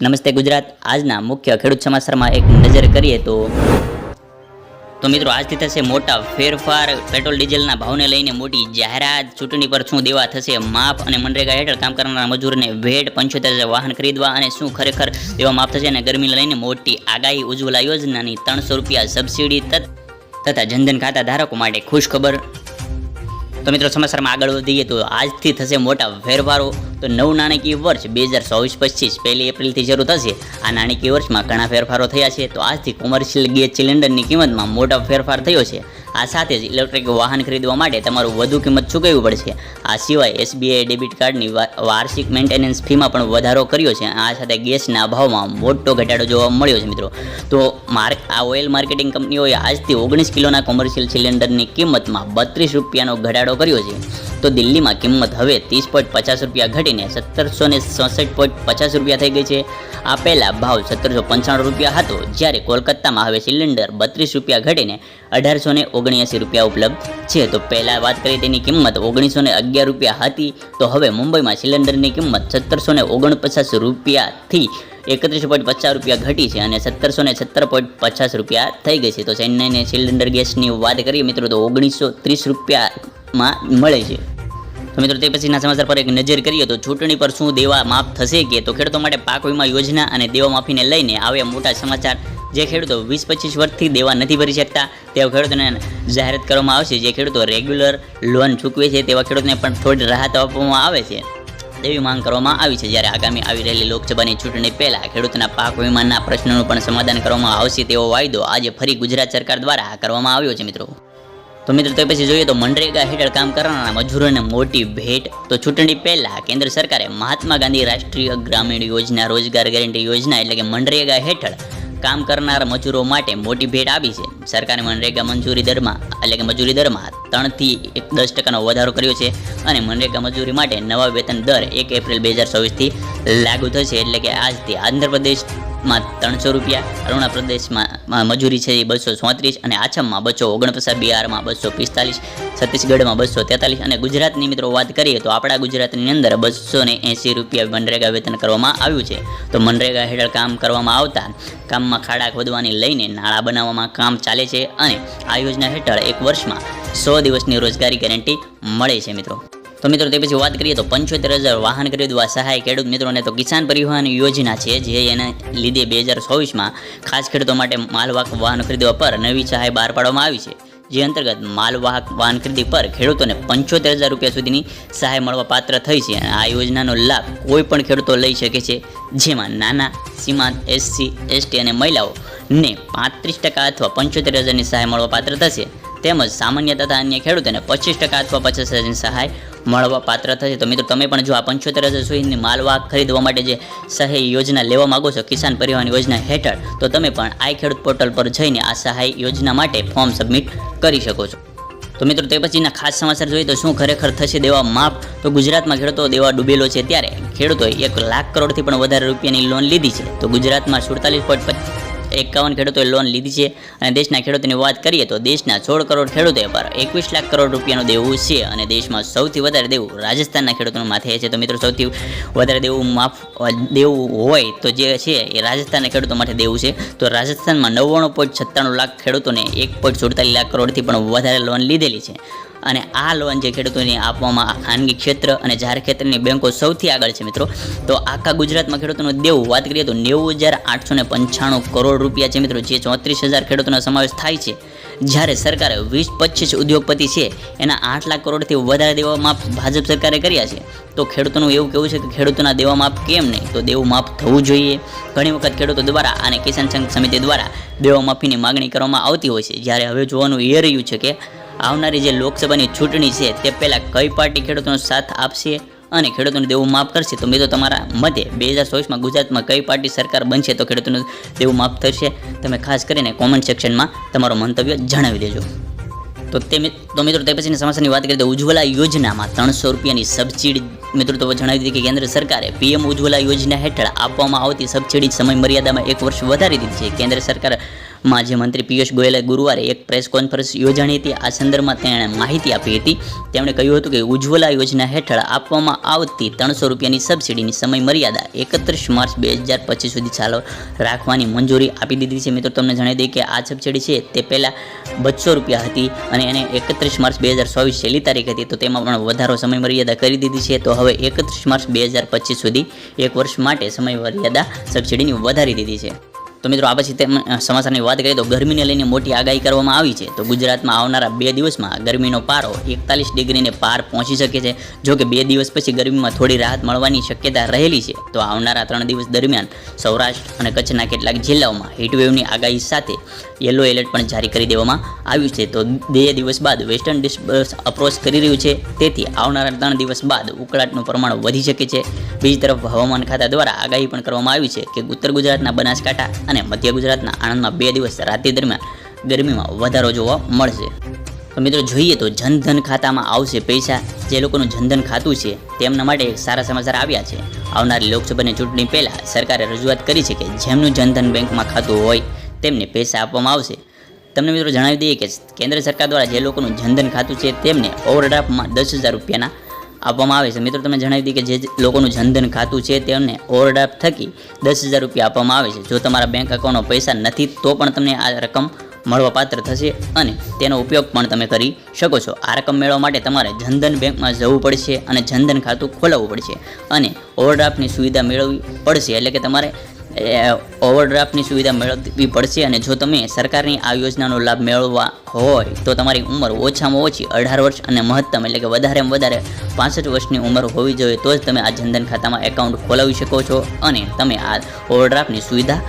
નમસ્તે ગુજરાત આજના મુખ્ય ખેડૂત સમાચારમાં એક નજર કરીએ તો મિત્રો આજથી થશે મોટા ફેરફાર પેટ્રોલ ડીઝલના ભાવને લઈને મોટી જાહેરાત ચૂંટણી પર શું દેવા થશે માફ અને મનરેગા હેઠળ કામ કરનારા મજૂરને ભેટ 75,000 વાહન ખરીદવા અને શું ખરેખર દેવા માફ થશે અને ગરમીને લઈને મોટી આગાહી ઉજ્જવલા યોજનાની 300 રૂપિયા સબસિડી તથા જનધન ખાતા ધારકો માટે ખુશ ખબર। તો મિત્રો સમાચારમાં આગળ વધીએ તો આજથી થશે મોટા ફેરફારો। તો નવું નાણાકીય વર્ષ 2024-25 પહેલી એપ્રિલથી શરૂ થશે। આ નાણાકીય વર્ષમાં ઘણા ફેરફારો થયા છે। તો આજથી કોમર્શિયલ ગેસ સિલિન્ડરની કિંમતમાં મોટો ફેરફાર થયો છે। આ સાથે જ ઇલેક્ટ્રિક વાહન ખરીદવા માટે તમારું વધુ કિંમત ચૂકવવી પડશે। આ સિવાય SBI ડેબિટ કાર્ડની વાર્ષિક મેન્ટેનન્સ ફીમાં પણ વધારો કર્યો છે। આ સાથે ગેસના ભાવમાં મોટો ઘટાડો જોવા મળ્યો છે મિત્રો। તો આ ઓઇલ માર્કેટિંગ કંપનીઓએ આજથી 19 કિલોના કોમર્શિયલ સિલિન્ડરની કિંમતમાં 32 રૂપિયાનો ઘટાડો કર્યો છે। તો દિલ્હીમાં કિંમત હવે 30.50 રૂપિયા ઘટીને 1767.50 રૂપિયા થઈ ગઈ છે। આ પહેલાં ભાવ 1795 રૂપિયા હતો, જ્યારે કોલકાતામાં હવે સિલિન્ડર 32 રૂપિયા ઘટીને 1879 રૂપિયા ઉપલબ્ધ છે। તો પહેલાં વાત કરીએ તેની કિંમત 1911 રૂપિયા હતી, તો હવે મુંબઈમાં સિલિન્ડરની કિંમત 1749 રૂપિયાથી 31.50 રૂપિયા ઘટી છે અને 1770.50 રૂપિયા થઈ ગઈ છે। તો ચેન્નઈને સિલિન્ડર ગેસની વાત કરીએ મિત્રો તો 1930 રૂપિયામાં મળે છે। તો મિત્રો તે પછીના સમાચાર પર એક નજર કરીએ તો ચૂંટણી પર શું દેવા માફ થશે કે તો ખેડૂતો માટે પાક વીમા યોજના અને દેવા માફીને લઈને આવ્યા મોટા સમાચાર। જે ખેડૂતો 20-25 વર્ષથી દેવા નથી ભરી શકતા તેવા ખેડૂતોને જાહેરાત કરવામાં આવશે। જે ખેડૂતો રેગ્યુલર લોન ચૂકવે છે તેવા ખેડૂતોને પણ થોડી રાહત આપવામાં આવે છે તેવી માંગ કરવામાં આવી છે। જ્યારે આગામી આવી રહેલી લોકસભાની ચૂંટણી પહેલાં ખેડૂતોના પાક વીમાના પ્રશ્નોનું પણ સમાધાન કરવામાં આવશે તેવો વાયદો આજે ફરી ગુજરાત સરકાર દ્વારા કરવામાં આવ્યો છે મિત્રો। તો મિત્રો તે પછી જોઈએ તો મનરેગા હેઠળ કામ કરનારા મજૂરોને મોટી ભેટ। તો ચૂંટણી પહેલાં કેન્દ્ર સરકારે મહાત્મા ગાંધી રાષ્ટ્રીય ગ્રામીણ યોજના રોજગાર ગેરંટી યોજના એટલે કે મનરેગા હેઠળ કામ કરનારા મજૂરો માટે મોટી ભેટ આપી છે। સરકારે મનરેગા મજૂરી દરમાં 3થી 10% વધારો કર્યો છે અને મનરેગા મજૂરી માટે નવા વેતન દર 1 એપ્રિલ 2024થી લાગુ થશે। એટલે કે આજથી આંધ્રપ્રદેશમાં 300 રૂપિયા, અરુણાચલ પ્રદેશમાં મજૂરી છે 234 અને આસામમાં 249, બિહારમાં 245, છત્તીસગઢમાં 243 અને ગુજરાતની મિત્રો વાત કરીએ તો આપણા ગુજરાતની અંદર 280 રૂપિયા મનરેગા વેતન કરવામાં આવ્યું છે। તો મનરેગા હેઠળ કામ કરવામાં આવતા કામમાં ખાડા ખોદવાની લઈને નાળા બનાવવામાં કામ ચાલે છે અને આ યોજના હેઠળ એક વર્ષમાં 100 દિવસની રોજગારી ગેરંટી મળે છે મિત્રો। તો મિત્રો તે પછી વાત કરીએ તો 75,000 વાહન ખરીદવા સહાય ખેડૂત મિત્રોને તો કિસાન પરિવહન યોજના છે જે એને લીધે 2024માં ખાસ ખેડૂતો માટે માલવાહક વાહન ખરીદવા પર નવી સહાય બહાર પાડવામાં આવી છે। જે અંતર્ગત માલવાહક વાહન ખરીદી પર ખેડૂતોને 75,000 રૂપિયા સુધીની સહાય મળવા પાત્ર થઈ છે। આ યોજનાનો લાભ કોઈ પણ ખેડૂતો લઈ શકે છે, જેમાં નાના સીમાંત SC, ST અને મહિલાઓને 35% અથવા 75,000ની સહાય મળવા પાત્ર થશે, તેમજ સામાન્ય તથા અન્ય ખેડૂતોને 25% અથવા 50,000ની સહાય મળવા પાત્ર થશે। તો મિત્રો તમે પણ જો આ 75,000 સુધીની માલવાહક ખરીદવા માટે જે સહાય યોજના લેવા માગો છો કિસાન પરિવહન યોજના હેઠળ, તો તમે પણ આઈ ખેડૂત પોર્ટલ પર જઈને આ સહાય યોજના માટે ફોર્મ સબમિટ કરી શકો છો। તો મિત્રો તે પછીના ખાસ સમાચાર જોઈએ તો શું ખરેખર થશે દેવા માફ? તો ગુજરાતમાં ખેડૂતો દેવા ડૂબેલો છે ત્યારે ખેડૂતોએ 1 લાખ કરોડથી પણ વધારે રૂપિયાની લોન લીધી છે। તો ગુજરાતમાં 47.51 ખેડૂતોએ લોન લીધી છે અને દેશના ખેડૂતોની વાત કરીએ તો દેશના 16 કરોડ ખેડૂતો પર 21 લાખ કરોડ રૂપિયાનું દેવું છે અને દેશમાં સૌથી વધારે દેવું રાજસ્થાનના ખેડૂતોના માથે છે। તો મિત્રો સૌથી વધારે દેવું હોય તો જે છે એ રાજસ્થાનના ખેડૂતો માટે દેવું છે। તો રાજસ્થાનમાં 99.97 લાખ ખેડૂતોને 1.47 લાખ કરોડથી પણ વધારે લોન લીધેલી છે અને આ લોન જે ખેડૂતોને આપવામાં ખાનગી ક્ષેત્ર અને જાહેર ક્ષેત્રની બેંકો સૌથી આગળ છે મિત્રો। તો આખા ગુજરાતમાં ખેડૂતોનું દેવું વાત કરીએ તો 90,895 કરોડ રૂપિયા છે મિત્રો, જે 34,000 ખેડૂતોનો સમાવેશ થાય છે। જ્યારે સરકારે 20-25 ઉદ્યોગપતિ છે એના 8 લાખ કરોડથી વધારે દેવા માફ ભાજપ સરકારે કર્યા છે। તો ખેડૂતોનું એવું કહેવું છે કે ખેડૂતોના દેવા માફ કેમ નહીં? તો દેવું માફ થવું જોઈએ। ઘણી વખત ખેડૂતો દ્વારા અને કિસાન સંઘ સમિતિ દ્વારા દેવા માફીની માગણી કરવામાં આવતી હોય છે। જ્યારે હવે જોવાનું એ રહ્યું છે કે આવનારી જે લોકસભાની ચૂંટણી છે તે પહેલાં કઈ પાર્ટી ખેડૂતોનો સાથ આપશે અને ખેડૂતોને દેવું માફ કરશે? તો મિત્રો તમારા મતે 2024માં ગુજરાતમાં કઈ પાર્ટી સરકાર બનશે તો ખેડૂતોનું દેવું માફ થશે? તમે ખાસ કરીને કોમેન્ટ સેક્શનમાં તમારું મંતવ્ય જણાવી દેજો। તો મિત્રો તે પછીના સમાચારની વાત કરીએ તો ઉજ્જવલા યોજનામાં 300 રૂપિયાની સબસિડી મિત્રો તો જણાવી દીધી કે કેન્દ્ર સરકારે PM ઉજ્જવલા યોજના હેઠળ આપવામાં આવતી સબસિડી સમય મર્યાદામાં 1 વર્ષ વધારી દીધી છે। કેન્દ્ર સરકાર માજી મંત્રી પિયુષ ગોયલે ગુરુવારે એક પ્રેસ કોન્ફરન્સ યોજાણી હતી. આ સંદર્ભમાં તેણે માહિતી આપી હતી. તેમણે કહ્યું હતું કે ઉજ્જવલા યોજના હેઠળ આપવામાં આવતી 300 રૂપિયાની સબસિડીની સમય મર્યાદા 31 માર્ચ 2025 સુધી ચાલુ રાખવાની મંજૂરી આપી દીધી છે. મિત્રો તમને જણાવી દઈએ કે આ સબસિડી છે તે પહેલાં 200 રૂપિયા હતી અને એને 31 માર્ચ 2024 છેલ્લી તારીખ હતી, તો તેમાં પણ વધારો સમય મર્યાદા કરી દીધી છે. તો હવે 31 માર્ચ 2025 સુધી એક વર્ષ માટે સમય મર્યાદા સબસિડીની વધારી દીધી છે. તો મિત્રો આ પછી સમાચારની વાત કરીએ તો ગરમીને લઈને મોટી આગાહી કરવામાં આવી છે. તો ગુજરાતમાં આવનારા 2 દિવસમાં ગરમીનો પારો 41 ડિગ્રીને પાર પહોંચી શકે છે. જો કે 2 દિવસ પછી ગરમીમાં થોડી રાહત મળવાની શક્યતા રહેલી છે. તો આવનારા 3 દિવસ દરમિયાન સૌરાષ્ટ્ર અને કચ્છના કેટલાક જિલ્લાઓમાં હીટવેવની આગાહી સાથે યલો એલર્ટ પણ જારી કરી દેવામાં આવ્યું છે. તો 2 દિવસ બાદ વેસ્ટર્ન ડિસ્ટર્બન્સ અપ્રોચ કરી રહ્યું છે, તેથી આવનારા 3 દિવસ બાદ ઉકળાટનું પ્રમાણ વધી શકે છે. બીજી તરફ હવામાન ખાતા દ્વારા આગાહી પણ કરવામાં આવી છે કે ઉત્તર ગુજરાતના બનાસકાંઠા અને મધ્ય ગુજરાતના આણંદમાં 2 દિવસ રાત્રિ દરમિયાન ગરમીમાં વધારો જોવા મળશે. તો મિત્રો જોઈએ તો જનધન ખાતામાં આવશે પૈસા. જે લોકોનું જનધન ખાતું છે તેમના માટે એક સારા સમાચાર આવ્યા છે. આવનારી લોકસભાની ચૂંટણી પહેલાં સરકારે રજૂઆત કરી છે કે જેમનું જનધન બેંકમાં ખાતું હોય તેમને પૈસા આપવામાં આવશે. તમને મિત્રો જણાવી દઈએ કે કેન્દ્ર સરકાર દ્વારા જે લોકોનું જનધન ખાતું છે તેમને ઓવરડ્રાફ્ટમાં 10,000 રૂપિયાના આપવામાં આવે છે. મિત્રો તમને જણાવી દઈએ કે જે લોકોનું જનધન ખાતું છે તેમને ઓવરડ્રાફ્ટ થકી 10,000 રૂપિયા આપવામાં આવે છે. જો તમારા બેંક એકાઉન્ટમાં પૈસા નથી તો પણ તમને આ રકમ મળવાપાત્ર થશે અને તેનો ઉપયોગ પણ તમે કરી શકો છો. આ રકમ મેળવવા માટે તમારે જનધન બેંકમાં જવું પડશે અને જનધન ખાતું ખોલાવવું પડશે અને ઓવરડ્રાફ્ટની સુવિધા મેળવવી પડશે. એટલે કે તમારે ઓવરડ્રાફ્ટની સુવિધા મેળવવી પડશે. અને જો તમે સરકારની આ યોજનાનો લાભ મેળવવા હોય તો તમારી ઉંમર ઓછામાં ઓછી 18 વર્ષ અને મહત્તમ એટલે કે વધારેમાં વધારે 65 વર્ષની ઉંમર હોવી જોઈએ, તો જ તમે આ જનધન ખાતામાં એકાઉન્ટ ખોલાવી શકો છો અને તમે આ ઓવરડ્રાફ્ટની સુવિધા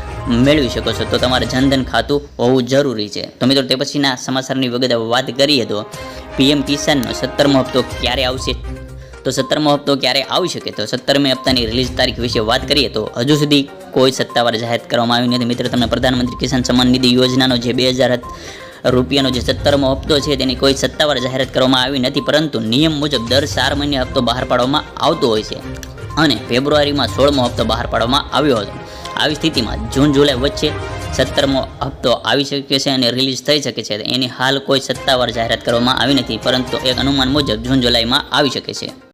મેળવી શકો છો. તો તમારે જનધન ખાતું હોવું જરૂરી છે. તો મિત્રો તે પછીના સમાચારની વિગતે વાત કરીએ તો પીએમ કિસાનનો 17મો હપ્તો ક્યારે આવશે? તો 17મો હપ્તો ક્યારે આવી શકે? તો 17મી હપ્તાની રિલીઝ તારીખ વિશે વાત કરીએ તો હજુ સુધી કોઈ સત્તાવાર જાહેરાત કરવામાં આવી નથી. મિત્રો તમને પ્રધાનમંત્રી કિસાન સન્માન નિધિ યોજનાનો જે 2,000 રૂપિયાનો જે 17મો હપ્તો છે તેની કોઈ સત્તાવાર જાહેરાત કરવામાં આવી નથી, પરંતુ નિયમ મુજબ દર 4 મહિને હપ્તો બહાર પાડવામાં આવતો હોય છે અને ફેબ્રુઆરીમાં 16મો હપ્તો બહાર પાડવામાં આવ્યો હતો. આવી સ્થિતિમાં જૂન જુલાઈ વચ્ચે 17મો હપ્તો આવી શકે છે અને રિલીઝ થઈ શકે છે. એની હાલ કોઈ સત્તાવાર જાહેરાત કરવામાં આવી નથી, પરંતુ એક અનુમાન મુજબ જૂન જુલાઈમાં આવી શકે છે.